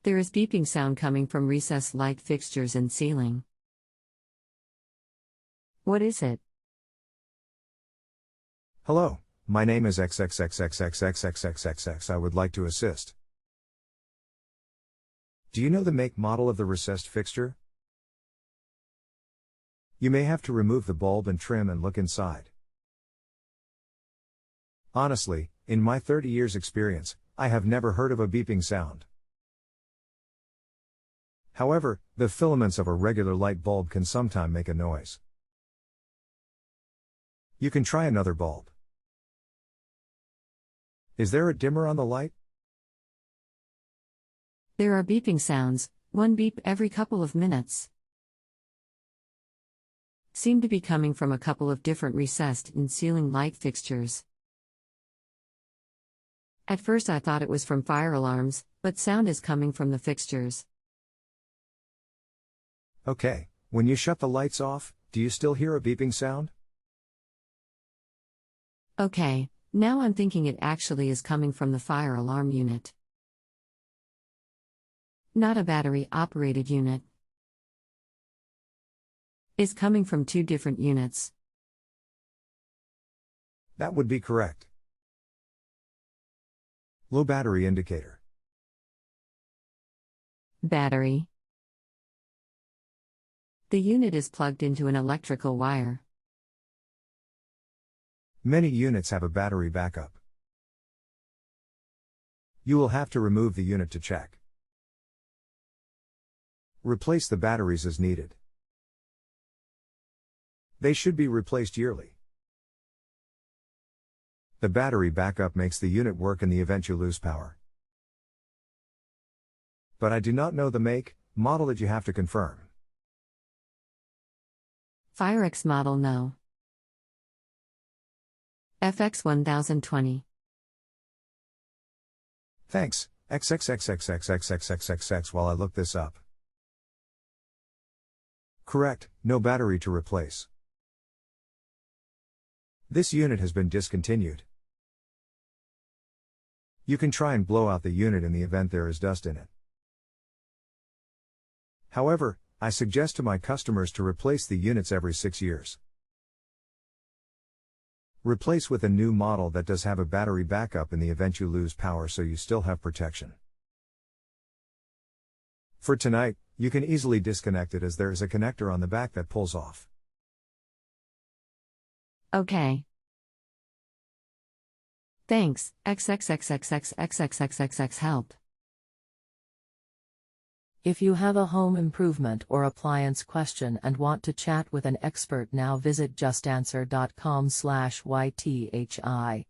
There is beeping sound coming from recessed light fixtures and ceiling. What is it? Hello, my name is XXXXX I would like to assist. Do you know the make model of the recessed fixture? You may have to remove the bulb and trim and look inside. Honestly, in my 30 years experience, I have never heard of a beeping sound. However, the filaments of a regular light bulb can sometimes make a noise. You can try another bulb. Is there a dimmer on the light? There are beeping sounds, one beep every couple of minutes. Seem to be coming from a couple of different recessed in ceiling light fixtures. At first I thought it was from fire alarms, but sound is coming from the fixtures. Okay, when you shut the lights off, do you still hear a beeping sound? Okay, now I'm thinking it actually is coming from the fire alarm unit. Not a battery-operated unit. Is coming from two different units. That would be correct. Low battery indicator. Battery. The unit is plugged into an electrical wire. Many units have a battery backup. You will have to remove the unit to check. Replace the batteries as needed. They should be replaced yearly. The battery backup makes the unit work in the event you lose power. But I do not know the make, model that you have to confirm. FireX model no. FX 1020. Thanks, XXXXX while I look this up. Correct, no battery to replace. This unit has been discontinued. You can try and blow out the unit in the event there is dust in it. However, I suggest to my customers to replace the units every 6 years. Replace with a new model that does have a battery backup in the event you lose power so you still have protection. For tonight, you can easily disconnect it as there is a connector on the back that pulls off. Okay. Thanks, XXXXX help. If you have a home improvement or appliance question and want to chat with an expert now visit JustAnswer.com/YTHI.